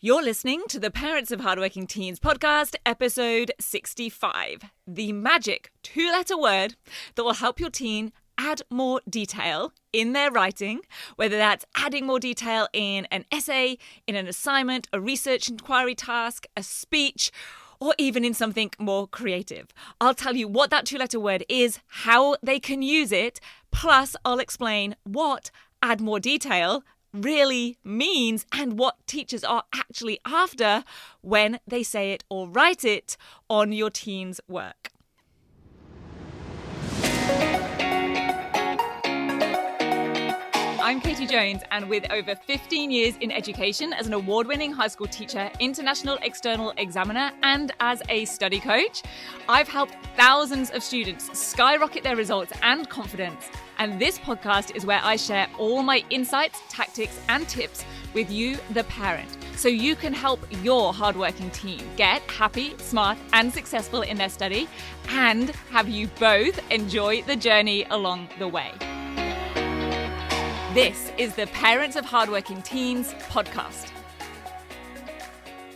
You're listening to the Parents of Hardworking Teens podcast, episode 65, the magic two-letter word that will help your teen add more detail in their writing, whether that's adding more detail in an essay, in an assignment, a research inquiry task, a speech, or even in something more creative. I'll tell you what that two-letter word is, how they can use it, plus I'll explain what add more detail really means and what teachers are actually after when they say it or write it on your teen's work. I'm Katie Jones, and with over 15 years in education as an award-winning high school teacher, international external examiner, and as a study coach, I've helped thousands of students skyrocket their results and confidence. And this podcast is where I share all my insights, tactics, and tips with you, the parent, so you can help your hardworking teen get happy, smart, and successful in their study, and have you both enjoy the journey along the way. This is the Parents of Hardworking Teens podcast.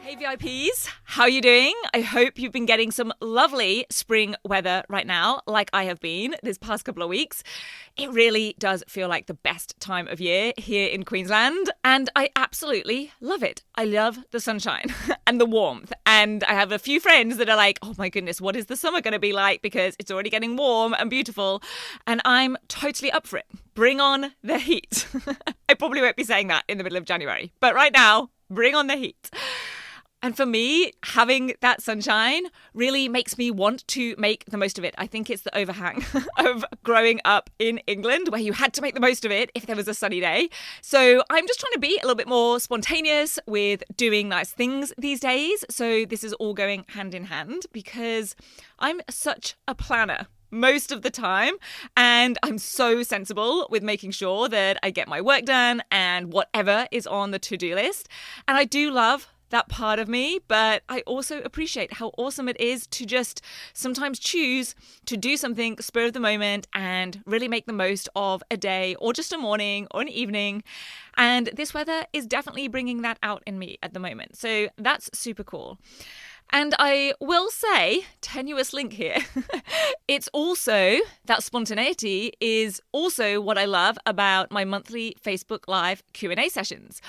Hey VIPs, how are you doing? I hope you've been getting some lovely spring weather right now, like I have been this past couple of weeks. It really does feel like the best time of year here in Queensland, and I absolutely love it. I love the sunshine and the warmth, and I have a few friends that are like, oh my goodness, what is the summer going to be like? Because it's already getting warm and beautiful, and I'm totally up for it. Bring on the heat. I probably won't be saying that in the middle of January, but right now, bring on the heat. And for me, having that sunshine really makes me want to make the most of it. I think it's the overhang of growing up in England where you had to make the most of it if there was a sunny day. So I'm just trying to be a little bit more spontaneous with doing nice things these days. So this is all going hand in hand because I'm such a planner most of the time, and I'm so sensible with making sure that I get my work done and whatever is on the to-do list. And I do love that part of me, but I also appreciate how awesome it is to just sometimes choose to do something spur of the moment and really make the most of a day or just a morning or an evening. And this weather is definitely bringing that out in me at the moment. So that's super cool. And I will say, tenuous link here, it's also, that spontaneity is also what I love about my monthly Facebook Live Q&A sessions.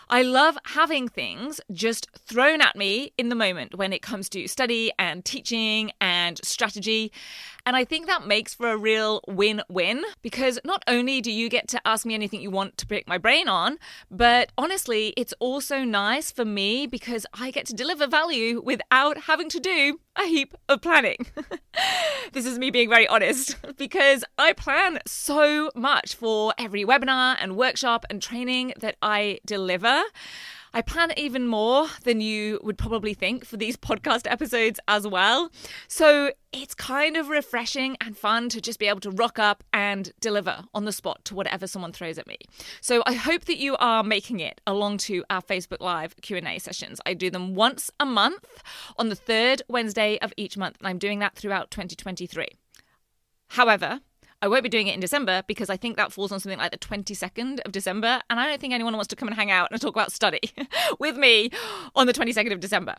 I love having things just thrown at me in the moment when it comes to study and teaching and strategy. And I think that makes for a real win-win because not only do you get to ask me anything you want to pick my brain on, but honestly, it's also nice for me because I get to deliver value without having to do a heap of planning. This is me being very honest because I plan so much for every webinar and workshop and training that I deliver. I plan even more than you would probably think for these podcast episodes as well. So it's kind of refreshing and fun to just be able to rock up and deliver on the spot to whatever someone throws at me. So I hope that you are making it along to our Facebook Live Q&A sessions. I do them once a month on the third Wednesday of each month, and I'm doing that throughout 2023. However, I won't be doing it in December because I think that falls on something like the 22nd of December. And I don't think anyone wants to come and hang out and talk about study with me on the 22nd of December.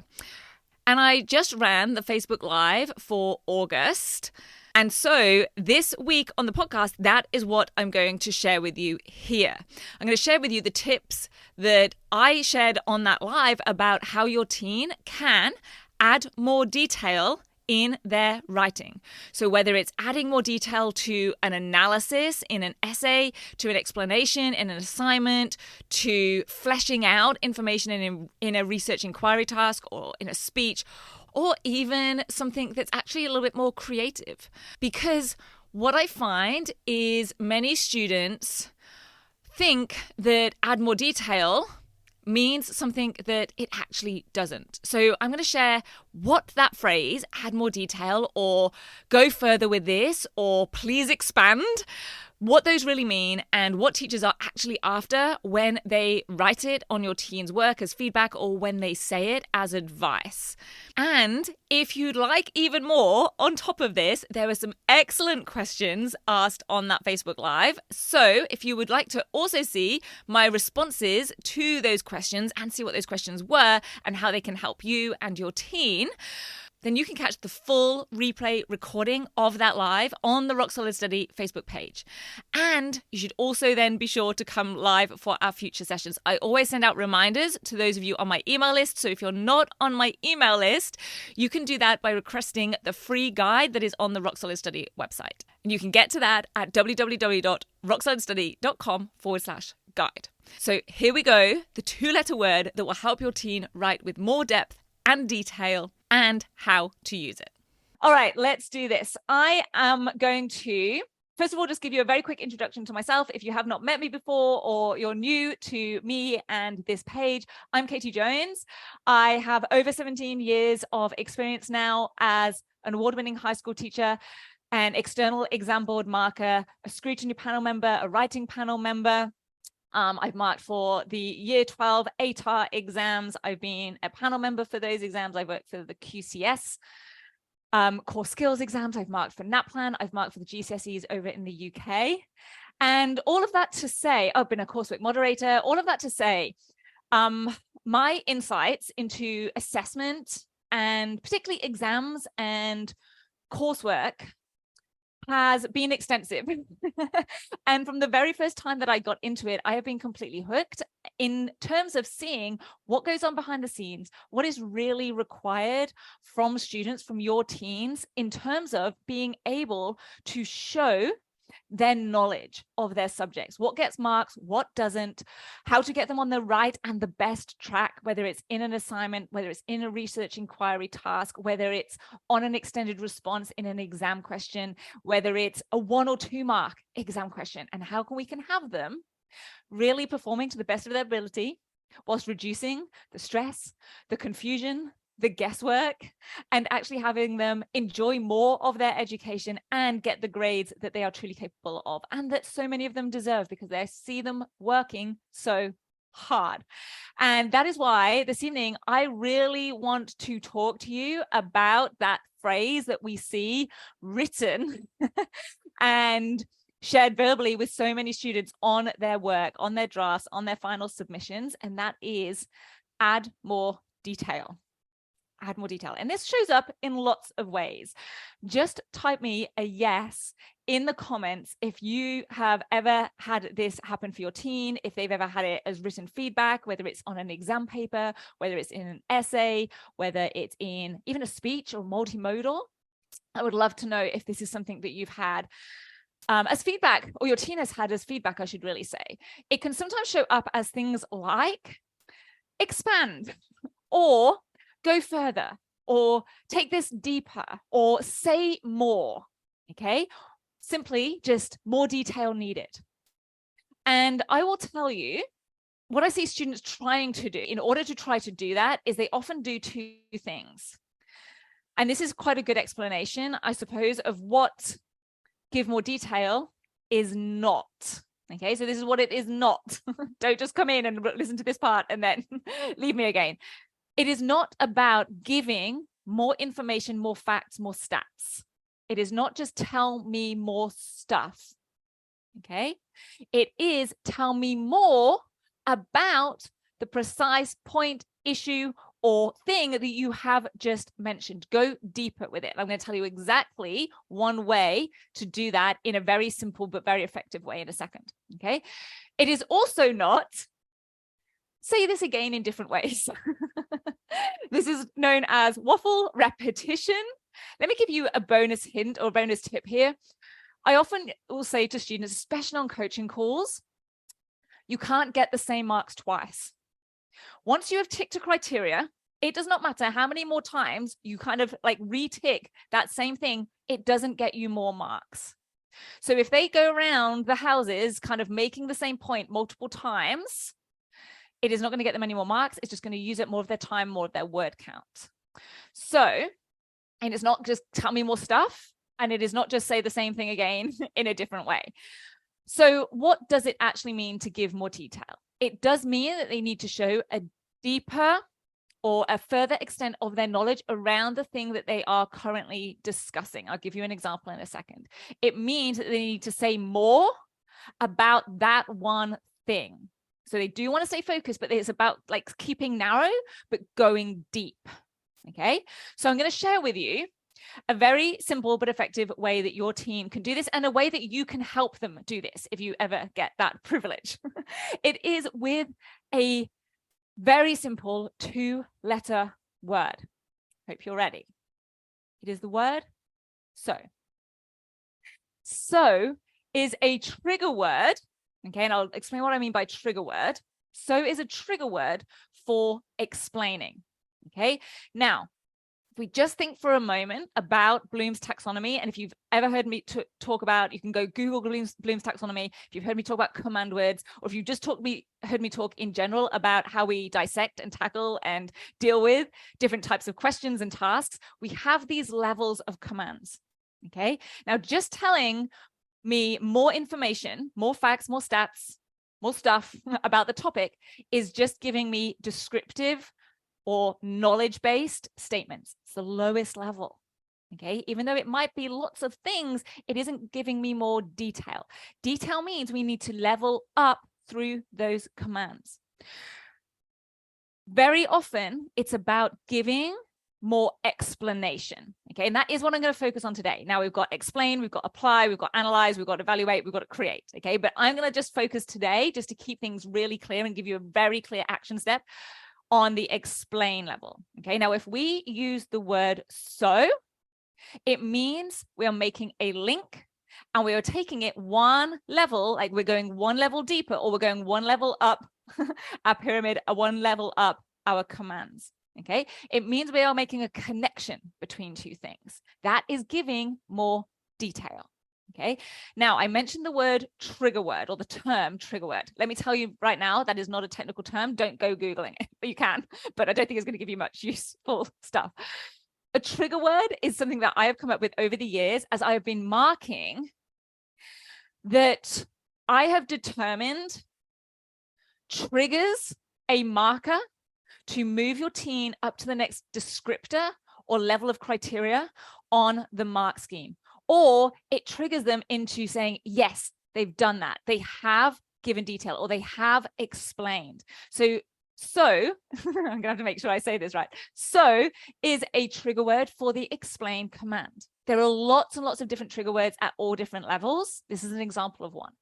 And I just ran the Facebook Live for August. And so this week on the podcast, that is what I'm going to share with you here. I'm going to share with you the tips that I shared on that live about how your teen can add more detail in their writing. So whether it's adding more detail to an analysis in an essay, to an explanation in an assignment, to fleshing out information in a research inquiry task or in a speech, or even something that's actually a little bit more creative. Because what I find is many students think that add more detail means something that it actually doesn't. So I'm going to share what that phrase, add more detail, or go further with this, or please expand, what those really mean and what teachers are actually after when they write it on your teen's work as feedback or when they say it as advice. And if you'd like even more, on top of this, there were some excellent questions asked on that Facebook Live. So if you would like to also see my responses to those questions and see what those questions were and how they can help you and your teen, then you can catch the full replay recording of that live on the Rock Solid Study Facebook page. And you should also then be sure to come live for our future sessions. I always send out reminders to those of you on my email list. So if you're not on my email list, you can do that by requesting the free guide that is on the Rock Solid Study website. And you can get to that at www.rocksolidstudy.com/guide. So here we go, the 2-letter word that will help your teen write with more depth and detail, and how to use it. All right, let's do this. I am going to, first of all, just give you a very quick introduction to myself. If you have not met me before or you're new to me and this page, I'm Katie Jones. I have over 17 years of experience now as an award-winning high school teacher, an external exam board marker, a scrutiny panel member, a writing panel member. I've marked for the Year 12 ATAR exams. I've been a panel member for those exams. I've worked for the QCS core skills exams. I've marked for NAPLAN. I've marked for the GCSEs over in the UK. And all of that to say, I've been a coursework moderator, all of that to say, my insights into assessment and particularly exams and coursework has been extensive. And from the very first time that I got into it, I have been completely hooked in terms of seeing what goes on behind the scenes, what is really required from students, from your teens, in terms of being able to show their knowledge of their subjects, what gets marks, what doesn't, how to get them on the right and the best track, whether it's in an assignment, whether it's in a research inquiry task, whether it's on an extended response in an exam question, whether it's a 1 or 2 mark exam question, and how we can have them really performing to the best of their ability whilst reducing the stress, the confusion, the guesswork, and actually having them enjoy more of their education and get the grades that they are truly capable of, and that so many of them deserve because they see them working so hard. And that is why this evening I really want to talk to you about that phrase that we see written and shared verbally with so many students on their work, on their drafts, on their final submissions, and that is add more detail. Add more detail. And this shows up in lots of ways. Just type me a yes in the comments if you have ever had this happen for your teen, if they've ever had it as written feedback, whether it's on an exam paper, whether it's in an essay, whether it's in even a speech or multimodal. I would love to know if this is something that you've had as feedback, or your teen has had as feedback, I should really say. It can sometimes show up as things like expand, or go further, or take this deeper, or say more, okay? Simply just more detail needed. And I will tell you, what I see students trying to do in order to try to do that is they often do 2 things. And this is quite a good explanation, I suppose, of what give more detail is not. Okay, so this is what it is not. Don't just come in and listen to this part and then leave me again. It is not about giving more information, more facts, more stats. It is not just tell me more stuff, okay? It is tell me more about the precise point, issue, or thing that you have just mentioned. Go deeper with it. I'm going to tell you exactly one way to do that in a very simple but very effective way in a second, okay? It is also not say this again in different ways. This is known as waffle repetition. Let me give you a bonus hint or bonus tip here. I often will say to students, especially on coaching calls, you can't get the same marks twice. Once you have ticked a criteria, it does not matter how many more times you kind of like retick that same thing, it doesn't get you more marks. So if they go around the houses kind of making the same point multiple times, it is not going to get them any more marks. It's just going to use up more of their time, more of their word count. So, and it's not just tell me more stuff, and it is not just say the same thing again in a different way. So what does it actually mean to give more detail? It does mean that they need to show a deeper or a further extent of their knowledge around the thing that they are currently discussing. I'll give you an example in a second. It means that they need to say more about that one thing. So they do want to stay focused, but it's about like keeping narrow, but going deep. Okay. So I'm going to share with you a very simple but effective way that your team can do this, and a way that you can help them do this if you ever get that privilege. It is with a very simple 2-letter word. Hope you're ready. It is the word so. So is a trigger word. Okay, and I'll explain what I mean by trigger word. So is a trigger word for explaining. Okay, now, if we just think for a moment about Bloom's taxonomy, and if you've ever heard me talk about, you can go Google Bloom's taxonomy. If you've heard me talk about command words, or if you've just heard me talk in general about how we dissect and tackle and deal with different types of questions and tasks, we have these levels of commands. Okay, now just telling me more information, more facts, more stats, more stuff about the topic is just giving me descriptive or knowledge-based statements. It's the lowest level. Okay, even though it might be lots of things, it isn't giving me more detail. Detail means we need to level up through those commands. Very often, it's about giving more explanation. Okay, and that is what I'm going to focus on today. Now we've got explain, we've got apply, we've got analyze, we've got evaluate, we've got to create. Okay, but I'm going to just focus today just to keep things really clear and give you a very clear action step on the explain level. Okay, now if we use the word so, it means we are making a link and we are taking it one level, like we're going one level deeper, or we're going one level up our pyramid, one level up our commands. Okay, it means we are making a connection between two things. That is giving more detail. Okay, now I mentioned the word trigger word, or the term trigger word. Let me tell you right now, that is not a technical term. Don't go Googling it, but you can, but I don't think it's going to give you much useful stuff. A trigger word is something that I have come up with over the years as I have been marking that I have determined triggers a marker to move your teen up to the next descriptor or level of criteria on the mark scheme. Or it triggers them into saying, yes, they've done that. They have given detail, or they have explained. So I'm going to have to make sure I say this right. So is a trigger word for the explain command. There are lots and lots of different trigger words at all different levels. This is an example of one.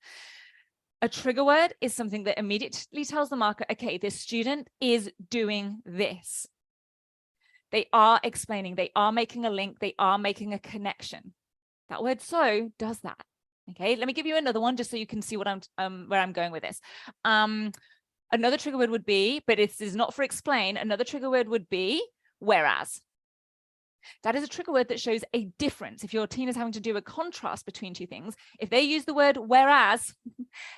A trigger word is something that immediately tells the marker, okay, this student is doing this. They are explaining, they are making a link, they are making a connection. That word so does that. Okay, let me give you another one just so you can see what where I'm going with this. Another trigger word would be, but it is not for explain, another trigger word would be whereas. That is a trigger word that shows a difference. If your teen is having to do a contrast between two things, if they use the word whereas,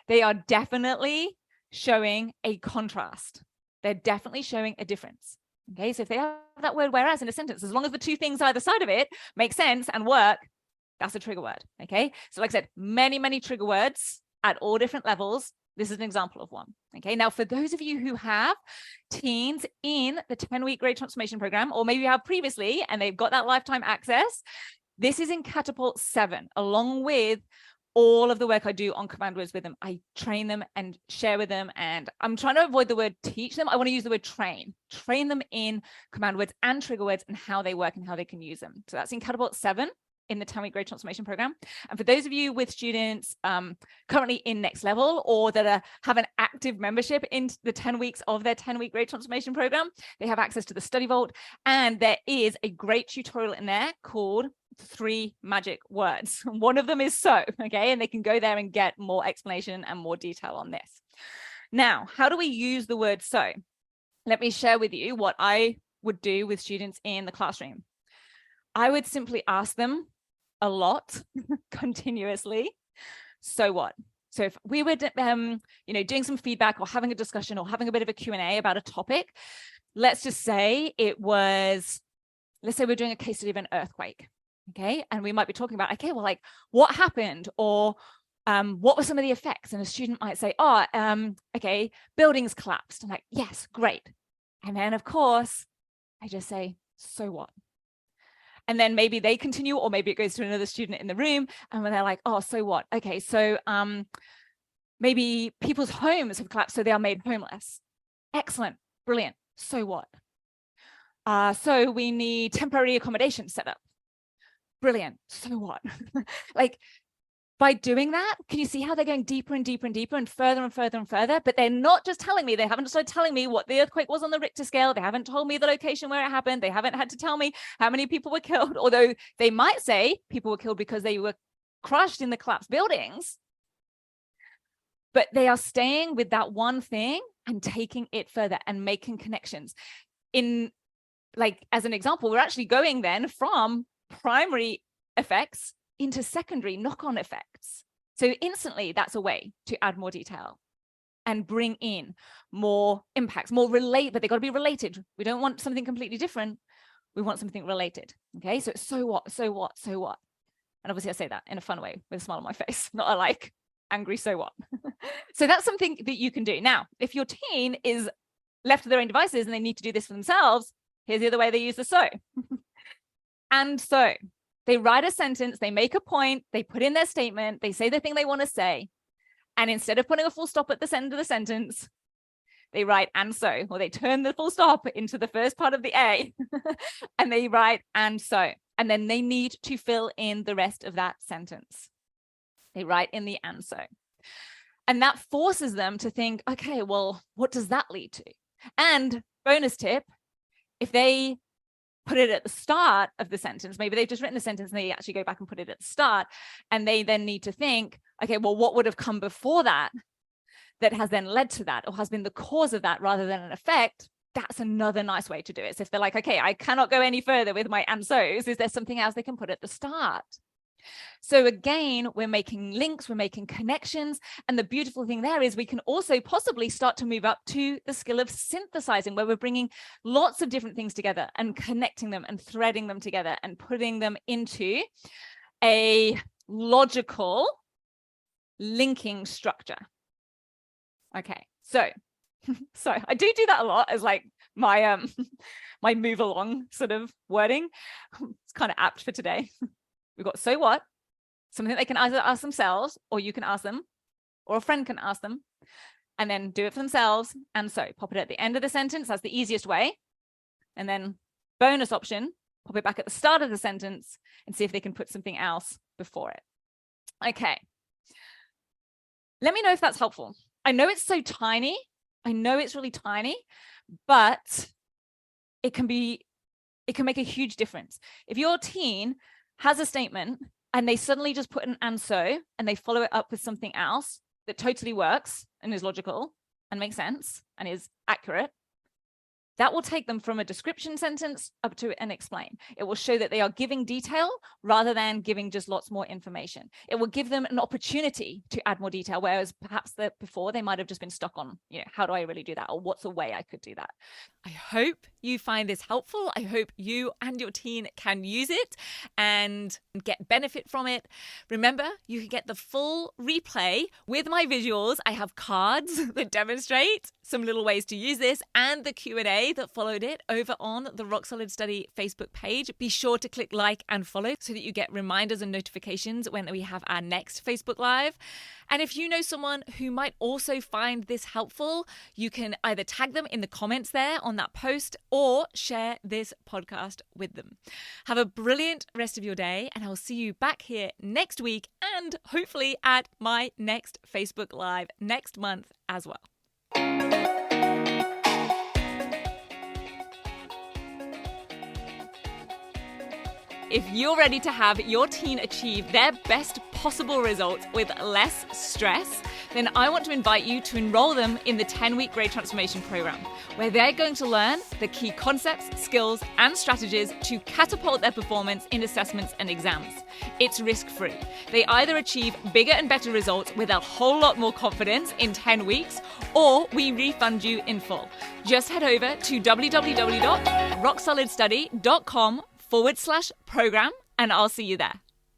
they are definitely showing a contrast. They're definitely showing a difference. Okay, so if they have that word whereas in a sentence, as long as the two things either side of it make sense and work, that's a trigger word. Okay, so like I said, many, many trigger words at all different levels. This is an example of one. Okay, now for those of you who have teens in the 10-week grade transformation program, or maybe you have previously and they've got that lifetime access, this is in Catapult 7, along with all of the work I do on command words with them. I train them and share with them, and I'm trying to avoid the word teach them. I want to use the word train them in command words and trigger words and how they work and how they can use them. So that's in Catapult 7 in the 10-week grade transformation program. And for those of you with students currently in next level, or that have an active membership in the 10 weeks of their 10-week grade transformation program, they have access to the study vault. And there is a great tutorial in there called 3 magic words. One of them is so, okay? And they can go there and get more explanation and more detail on this. Now, how do we use the word so? Let me share with you what I would do with students in the classroom. I would simply ask them a lot continuously, so what? So if we were doing some feedback or having a discussion or having a bit of a Q&A about a topic, let's just say let's say we're doing a case study of an earthquake, okay? And we might be talking about, okay, well, like what happened, or what were some of the effects? And a student might say, okay, buildings collapsed. I'm like, yes, great. And then, of course, I just say, so what? And then maybe they continue, or maybe it goes to another student in the room, and when they're like, oh, so what? Okay, so maybe people's homes have collapsed, so they are made homeless. Excellent, brilliant. So what? So we need temporary accommodation set up. Brilliant. So what? Like, by doing that, can you see how they're going deeper and deeper and deeper and further and further and further? But they're not just telling me, they haven't started telling me what the earthquake was on the Richter scale. They haven't told me the location where it happened. They haven't had to tell me how many people were killed, although they might say people were killed because they were crushed in the collapsed buildings. But they are staying with that one thing and taking it further and making connections. In, like, as an example, we're actually going then from primary effects into secondary knock-on effects. So instantly, that's a way to add more detail and bring in more impacts, more relate, but they got to be related. We don't want something completely different. We want something related. Okay, so it's so what, so what, so what? And obviously I say that in a fun way with a smile on my face, not a like angry so what. So that's something that you can do. Now, if your teen is left to their own devices and they need to do this for themselves, here's the other way they use the so. And so they write a sentence, they make a point, they put in their statement, they say the thing they want to say. And instead of putting a full stop at the end of the sentence, they write and so, or they turn the full stop into the first part of the A and they write and so. And then they need to fill in the rest of that sentence. They write in the and so. And that forces them to think, okay, well, what does that lead to? And bonus tip, if they put it at the start of the sentence, maybe they've just written the sentence and they actually go back and put it at the start, and they then need to think, okay, well, what would have come before that that has then led to that, or has been the cause of that rather than an effect? That's another nice way to do it. So if they're like, okay, I cannot go any further with my and so's, is there something else they can put at the start? So again, we're making links, we're making connections. And the beautiful thing there is we can also possibly start to move up to the skill of synthesizing, where we're bringing lots of different things together and connecting them and threading them together and putting them into a logical linking structure. Okay, so I do that a lot as like my my move along sort of wording. It's kind of apt for today. We've got so what, something they can either ask themselves, or you can ask them, or a friend can ask them, and then do it for themselves. And so pop it at the end of the sentence. That's the easiest way. And then bonus option, pop it back at the start of the sentence and see if they can put something else before it. Okay. Let me know if that's helpful. I know it's so tiny. I know it's really tiny, but it can make a huge difference. If your teen has a statement and they suddenly just put an and so, and they follow it up with something else that totally works and is logical and makes sense and is accurate, that will take them from a description sentence up to an explain. It will show that they are giving detail rather than giving just lots more information. It will give them an opportunity to add more detail, whereas perhaps before they might have just been stuck on, how do I really do that? Or what's a way I could do that? I hope you find this helpful. I hope you and your teen can use it and get benefit from it. Remember, you can get the full replay with my visuals. I have cards that demonstrate some little ways to use this and the Q&A that followed it over on the Rock Solid Study Facebook page. Be sure to click like and follow so that you get reminders and notifications when we have our next Facebook Live. And if you know someone who might also find this helpful, you can either tag them in the comments there on that post or share this podcast with them. Have a brilliant rest of your day, and I'll see you back here next week and hopefully at my next Facebook Live next month as well. If you're ready to have your teen achieve their best possible results with less stress, then I want to invite you to enroll them in the 10-week Grade Transformation Program, where they're going to learn the key concepts, skills, and strategies to catapult their performance in assessments and exams. It's risk-free. They either achieve bigger and better results with a whole lot more confidence in 10 weeks, or we refund you in full. Just head over to www.rocksolidstudy.com/program, and I'll see you there.